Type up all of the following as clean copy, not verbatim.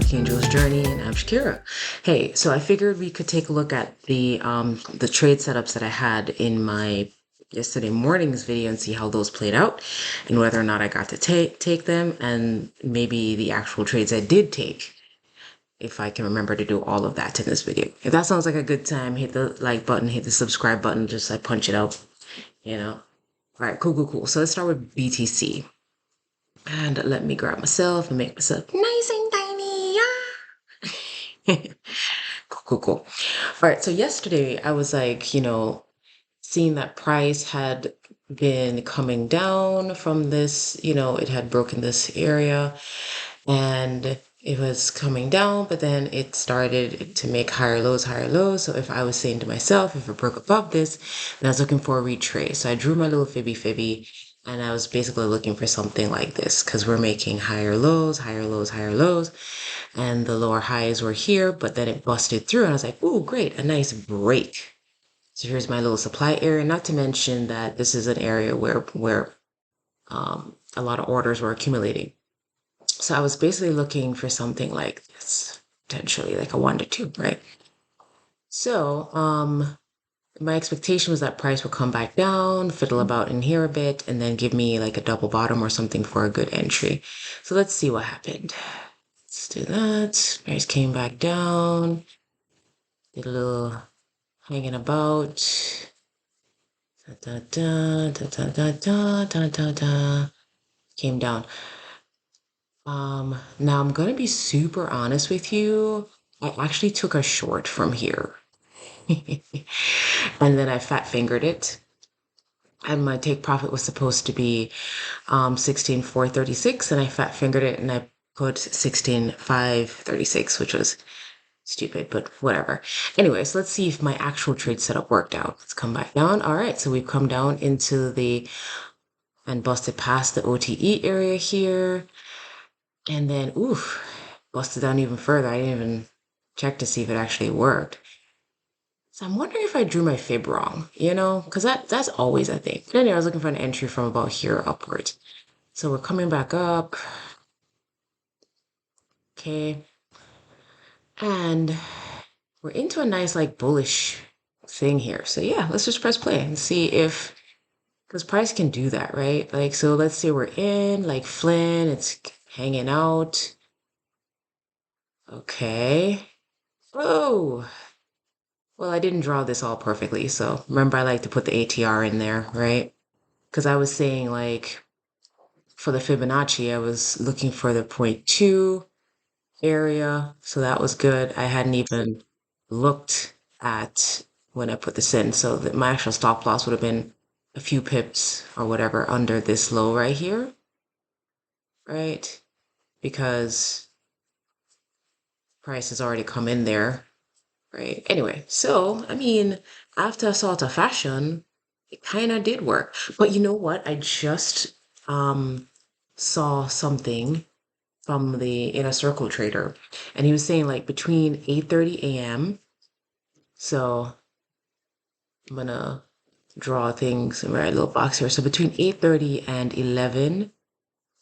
King Joe's Journey, and I'm Shakira. Hey, so I figured we could take a look at the trade setups that I had in my yesterday morning's video and see how those played out, and whether or not I got to take them, and maybe the actual trades I did take, if I can remember to do all of that in this video. If that sounds like a good time, hit the like button, hit the subscribe button, just like punch it out, you know. All right, cool, cool, cool. So let's start with BTC. And let me grab myself and make myself nice and tiny. Cool, cool, cool. All right, so yesterday I was like, seeing that price had been coming down from this, it had broken this area and it was coming down, but then it started to make higher lows, higher lows. So if I was saying to myself, if it broke above this, then I was looking for a retrace. So I drew my little fibby, and I was basically looking for something like this because we're making higher lows, higher lows, higher lows, and the lower highs were here, but then it busted through, and I was like, "Ooh, great, a nice break." So here's my little supply area. Not to mention that this is an area where a lot of orders were accumulating. So I was basically looking for something like this, potentially like a 1 to 2, right? So my expectation was that price would come back down, fiddle about in here a bit, and then give me like a double bottom or something for a good entry. So let's see what happened. Let's do that. Price came back down, did a little hanging about. Da, da, da, da, da, da, da, da, da. Came down. Now I'm gonna be super honest with you. I actually took a short from here. And then I fat fingered it. And my take profit was supposed to be 16,436, and I fat fingered it and I put 16,536, which was stupid, but whatever. Anyways, let's see if my actual trade setup worked out. Let's come back down. All right, so we've come down into the and busted past the OTE area here. And then, oof, busted down even further. I didn't even check to see if it actually worked. So I'm wondering if I drew my fib wrong, because that's always a thing. But anyway, I was looking for an entry from about here upwards. So we're coming back up. Okay. And we're into a nice, like, bullish thing here. So yeah, let's just press play and see if, because price can do that, right? Like, so let's say we're in, like Flynn, it's hanging out. Okay. Oh, well, I didn't draw this all perfectly. So remember, I like to put the ATR in there, right? Because I was saying, like, for the Fibonacci, I was looking for the point 0.2 area. So that was good. I hadn't even looked at when I put this in. So that my actual stop loss would have been a few pips or whatever under this low right here, right? Because price has already come in there, right? Anyway, so I mean, after Assault of Fashion, it kind of did work. But you know what? I just saw something from the Inner Circle trader, and he was saying like between 8:30 a.m. So I'm gonna draw things in my little box here. So between 8:30 and 11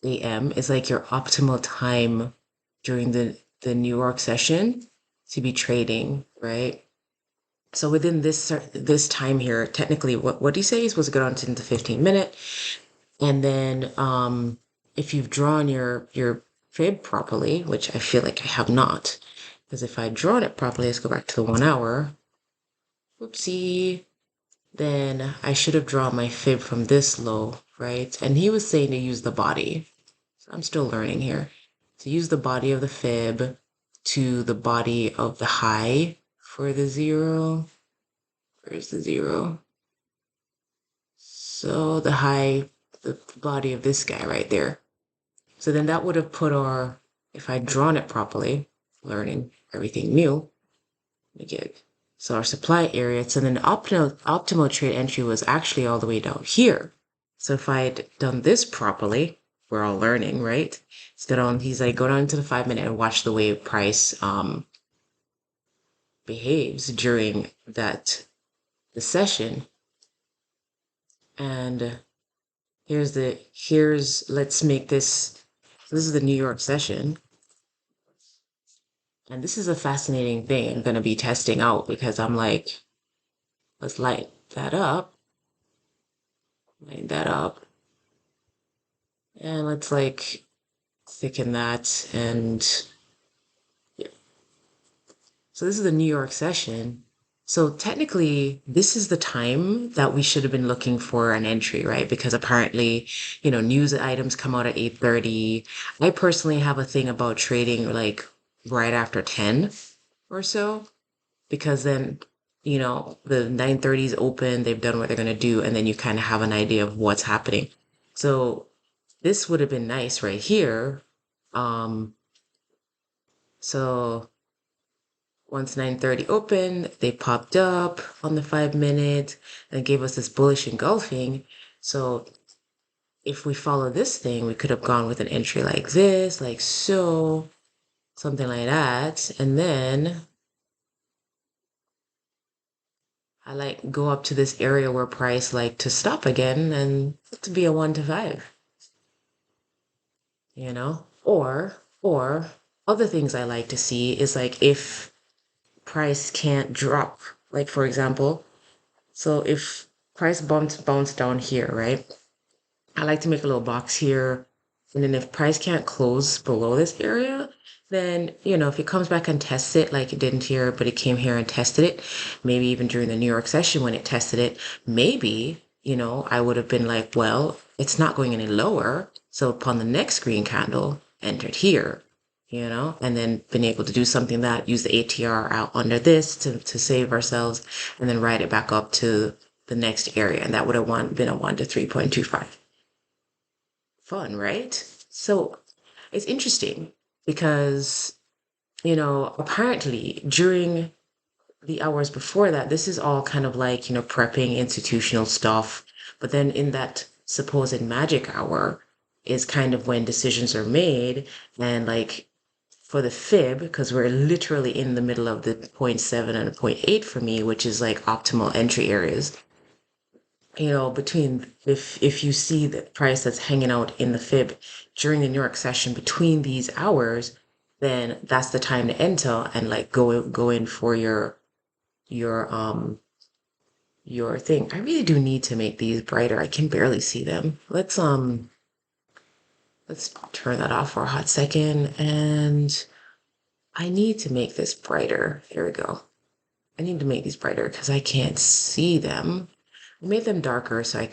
a.m. is like your optimal time during the New York session to be trading, right? So within this time here, technically, what do you say is was good on 10 to 15 minute, and then if you've drawn your fib properly, which I feel like I have not, because if I'd drawn it properly, let's go back to the 1 hour. Whoopsie. Then I should have drawn my fib from this low, right? And he was saying to use the body. So I'm still learning here. To use the body of the fib to the body of the high for the zero. Where's the zero? So the high, the body of this guy right there. So then that would have put our, if I'd drawn it properly, learning everything new, again. So our supply area, so then the optimal trade entry was actually all the way down here. So if I'd done this properly, we're all learning, right? So then he's like, go down to the 5 minute and watch the way price behaves during the session. And let's make this is the New York session. And this is a fascinating thing I'm going to be testing out because I'm like, let's light that up, and let's like thicken that. And yeah. So this is the New York session. So technically, this is the time that we should have been looking for an entry, right? Because apparently, news items come out at 8:30. I personally have a thing about trading like right after 10 or so, because then, the 9:30 is open, they've done what they're going to do, and then you kind of have an idea of what's happening. So this would have been nice right here. Um, so once 9:30 opened, they popped up on the 5 minute and gave us this bullish engulfing. So if we follow this thing, we could have gone with an entry like this, like so, something like that. And then I like go up to this area where price like to stop again and to be a 1 to 5, you know? Or other things I like to see is like if price can't drop, like for example, so if price bounce down here, right? I like to make a little box here. And then if price can't close below this area, then, if it comes back and tests it like it didn't here, but it came here and tested it, maybe even during the New York session when it tested it, maybe, I would have been like, well, it's not going any lower. So upon the next green candle, entered here, and then been able to do something that use the ATR out under this to save ourselves and then ride it back up to the next area. And that would have been a 1 to 3.25. Fun, right? So it's interesting because, apparently during the hours before that, this is all kind of like, prepping institutional stuff. But then in that supposed magic hour is kind of when decisions are made. And like for the fib, because we're literally in the middle of the zero point 0.7 and a zero point 0.8 for me, which is like optimal entry areas, between if you see the price that's hanging out in the fib during the New York session between these hours, then that's the time to enter and like go in for your your thing. I really do need to make these brighter. I can barely see them. Let's turn that off for a hot second, and I need to make this brighter. Here we go. I need to make these brighter because I can't see them. I made them darker so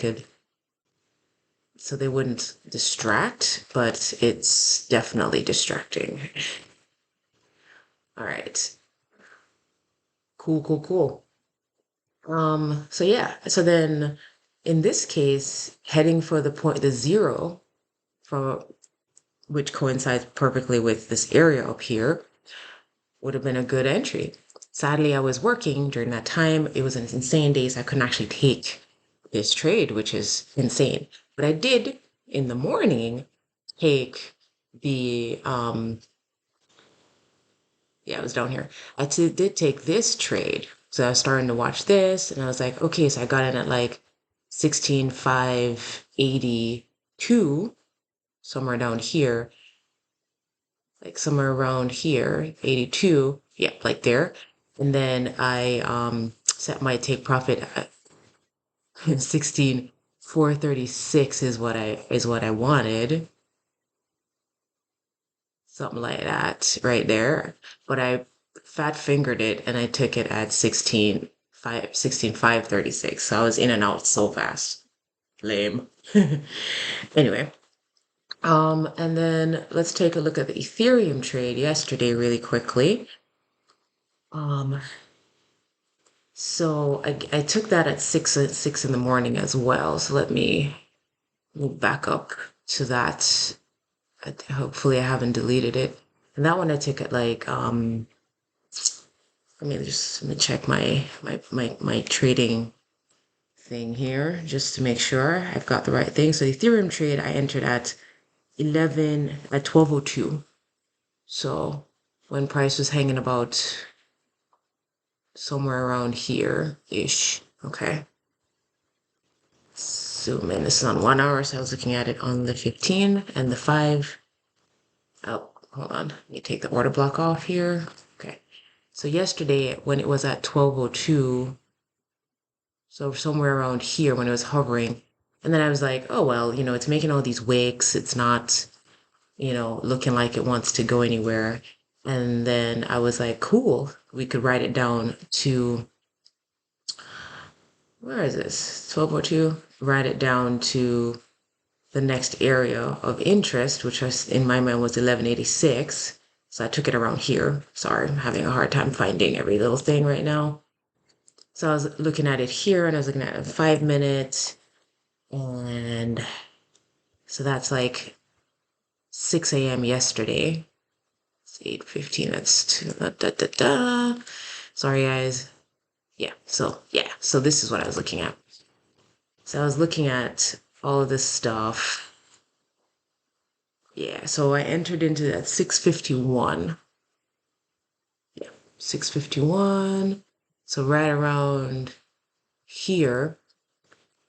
they wouldn't distract, but it's definitely distracting. All right. Cool, cool, cool. So yeah, so then in this case, heading for the zero from which coincides perfectly with this area up here would have been a good entry. Sadly, I was working during that time. It was an insane day, so I couldn't actually take this trade, which is insane. But I did in the morning take the yeah, it was down here. Did take this trade. So I was starting to watch this and I was like, okay, so I got in at like 16,582, somewhere down here, like somewhere around here, 82. Yeah, like there. And then I set my take profit at 16,436 is what I wanted. Something like that right there. But I fat fingered it and I took it at 16,536. So I was in and out so fast. Lame. Anyway, and then let's take a look at the Ethereum trade yesterday really quickly. Um, so I took that at six in the morning as well. So let me move back up to that. Hopefully I haven't deleted it. And that one I took at like let me check my trading thing here just to make sure I've got the right thing. So the Ethereum trade I entered at 12:02. So when price was hanging about somewhere around here ish. Okay. Zoom in. This is on 1 hour, so I was looking at it on the 15 and the 5. Oh, hold on. Let me take the order block off here. So yesterday when it was at 12:02, so somewhere around here when it was hovering, and then I was like, oh well, it's making all these wicks. It's not, looking like it wants to go anywhere. And then I was like, cool, we could write it down to, where is this? 12:02. Write it down to the next area of interest, which was in my mind was 1186. So I took it around here. Sorry, I'm having a hard time finding every little thing right now. So I was looking at it here and I was looking at it in 5 minutes. And so that's like 6 a.m. yesterday. It's 8:15. That's two. Da, da, da, da. Sorry, guys. So this is what I was looking at. So I was looking at all of this stuff. Yeah, so I entered into that 6:51. Yeah, 6:51. So right around here,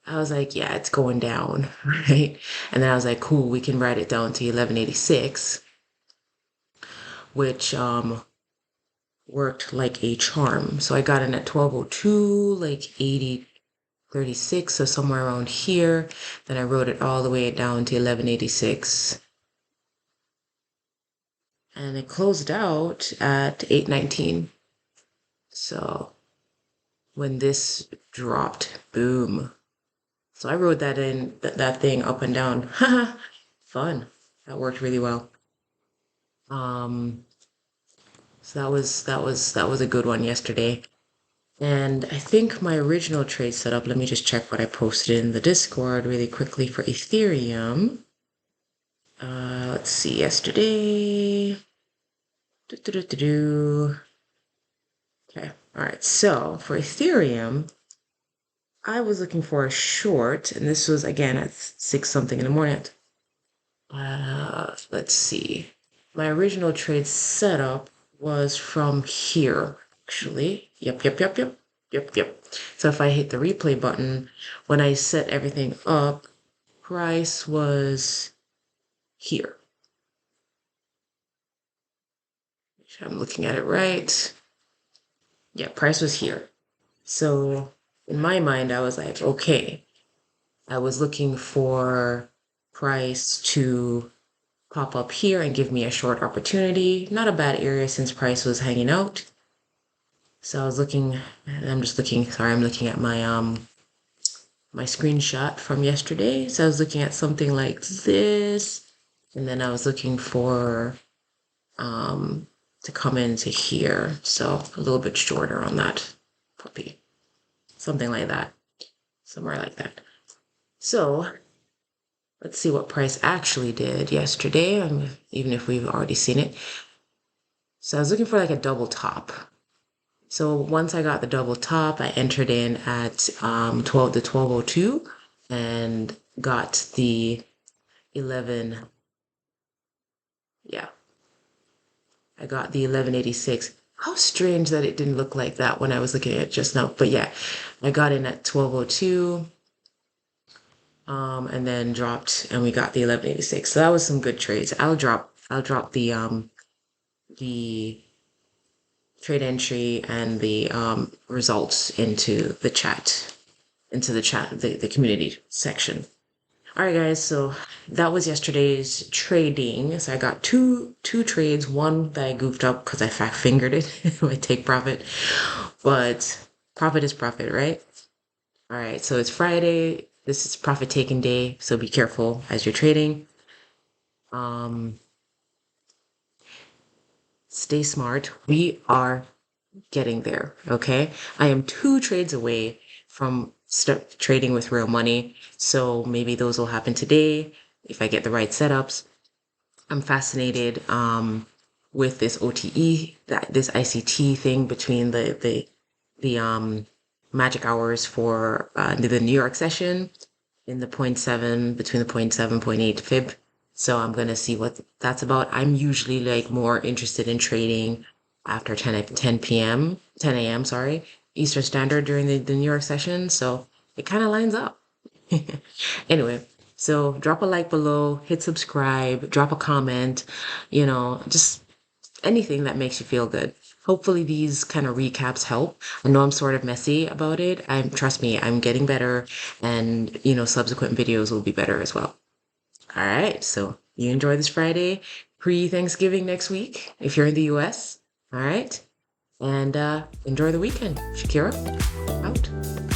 I was like, yeah, it's going down, right? And then I was like, cool, we can write it down to 1186, which worked like a charm. So I got in at 12:02, like 80:36, so somewhere around here. Then I wrote it all the way down to 1186. And it closed out at 8:19. So when this dropped, boom. So I wrote that in that thing up and down. Haha, fun. That worked really well. Um, so that was a good one yesterday. And I think my original trade setup, let me just check what I posted in the Discord really quickly for Ethereum. Let's see, yesterday. Okay, all right. So for Ethereum, I was looking for a short, and this was again at 6 something in the morning. Let's see. My original trade setup was from here, actually. Yep. So if I hit the replay button, when I set everything up, price was here. Make sure I'm looking at it right. Yeah, price was here. So in my mind, I was like, okay, I was looking for price to pop up here and give me a short opportunity. Not a bad area since price was hanging out. So I was looking, and I'm just looking, sorry, I'm looking at my screenshot from yesterday. So I was looking at something like this, and then I was looking for to come into here. So a little bit shorter on that puppy. Something like that. Somewhere like that. So let's see what price actually did yesterday, even if we've already seen it. So I was looking for like a double top. So once I got the double top, I entered in at 12 to 12:02 and got the 11. Yeah, I got the 1186. How strange that it didn't look like that when I was looking at it just now. But yeah, I got in at 12:02, and then dropped, and we got the 1186. So that was some good trades. I'll drop the trade entry and the results the community section. All right, guys. So that was yesterday's trading. So I got two trades. One that I goofed up because I fat fingered it. I take profit, but profit is profit, right? All right. So it's Friday. This is profit taking day. So be careful as you're trading. Um, Stay smart. We are getting there. Okay. I am 2 trades away from start trading with real money. So maybe those will happen today if I get the right setups. I'm fascinated with this OTE, this ICT thing between the magic hours for the New York session in the point 0.7 between the point 0.7 0.8 fib. So I'm gonna see what that's about. I'm usually like more interested in trading after 10 p.m. 10 a.m. sorry, Eastern Standard during the New York session. So it kind of lines up. Anyway, so drop a like below, hit subscribe, drop a comment, just anything that makes you feel good. hopefully these kind of recaps help. I know I'm sort of messy about it. Trust me, I'm getting better, and subsequent videos will be better as well. All right, so you enjoy this Friday, pre-Thanksgiving next week if you're in the US. All right, and enjoy the weekend. Shakira, out.